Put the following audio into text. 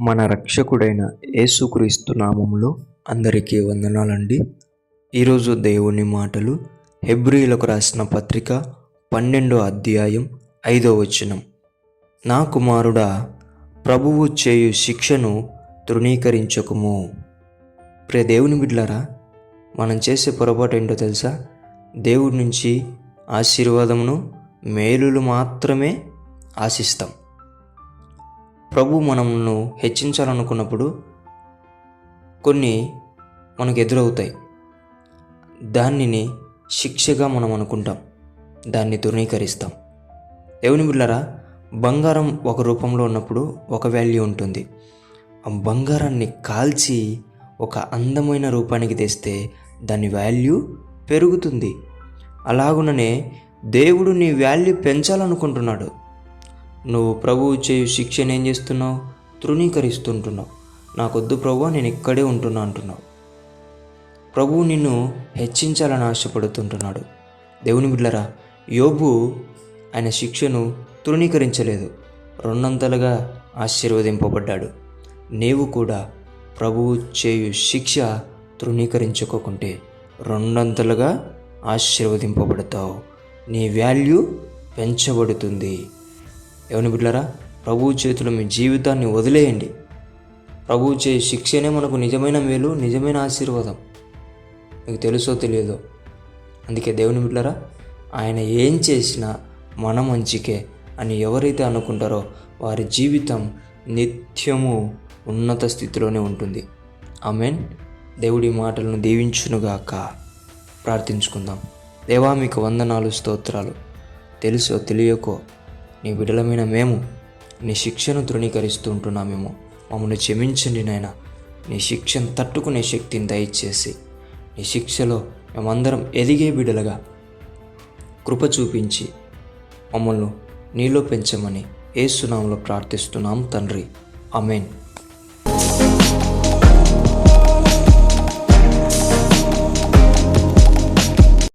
మన రక్షకుడైన యేసుక్రీస్తు నామములో అందరికీ వందనాలండి. ఈరోజు దేవుని మాటలు హెబ్రీయులకు రాసిన పత్రిక 12వ అధ్యాయం 5వ వచనం. నా కుమారుడా, ప్రభువు చేయు శిక్షను తృణీకరించకుము. ప్రియ దేవుని బిడ్డలారా, మనం చేసే పొరపాటు ఏంటో తెలుసా? దేవుడి నుంచి ఆశీర్వాదమును మేలులు మాత్రమే ఆశిస్తాం. ప్రభు మనల్ని హెచ్చించాలనుకున్నప్పుడు కొన్ని మనకు ఎదురవుతాయి. దానిని శిక్షగా మనం అనుకుంటాం, దాన్ని తృణీకరిస్తాం. దేవుని బిడ్డలారా, బంగారం ఒక రూపంలో ఉన్నప్పుడు ఒక వాల్యూ ఉంటుంది. ఆ బంగారాన్ని కాల్చి ఒక అందమైన రూపానికి తెస్తే దాని వాల్యూ పెరుగుతుంది. అలాగుననే దేవుడు నీ వాల్యూ పెంచాలనుకుంటున్నాడు. నువ్వు ప్రభువు చేయు శిక్షను ఏం చేస్తున్నావు? తృణీకరిస్తుంటున్నావు. నాకొద్దు ప్రభువా, నేను ఇక్కడే ఉంటున్నా అంటున్నావు. ప్రభువు నిన్ను హెచ్చించాలని ఆశపడుతుంటున్నాడు. దేవుని బిడ్డలారా, యోబు ఆయన శిక్షను తృణీకరించలేదు, రెండంతలుగా ఆశీర్వదింపబడ్డాడు. నీవు కూడా ప్రభువు చేయు శిక్ష తృణీకరించుకోకుంటే రెండంతలుగా ఆశీర్వదింపబడతావు. నీ వాల్యూ పెంచబడుతుంది. దేవుని బిడ్డలారా, ప్రభువు చేతిలో మీ జీవితాన్ని వదిలేయండి. ప్రభువు చే శిక్షనే మనకు నిజమైన మేలు, నిజమైన ఆశీర్వాదం. మీకు తెలుసో తెలియదో. అందుకే దేవుని బిడ్డలారా, ఆయన ఏం చేసినా మన మంచికే అని ఎవరైతే అనుకుంటారో వారి జీవితం నిత్యము ఉన్నత స్థితిలోనే ఉంటుంది. ఆమేన్. దేవుడి మాటలను దీవించునుగాక. ప్రార్థించుకుందాం. దేవా, మీకు వందనాలు, స్తోత్రాలు. తెలుసో తెలియకో నీ బిడ్డలమైన మేము నీ శిక్షను తృణీకరిస్తూ ఉంటున్నామేమో. మమ్మల్ని క్షమించండి నాయన. నీ శిక్షను తట్టుకునే శక్తిని దయచేసి నీ శిక్షలో మేమందరం ఎదిగే బిడ్డలుగా కృప చూపించి మమ్మల్ని నీలో పెంచమని యేసు నామములో ప్రార్థిస్తున్నాం తండ్రి. ఆమేన్.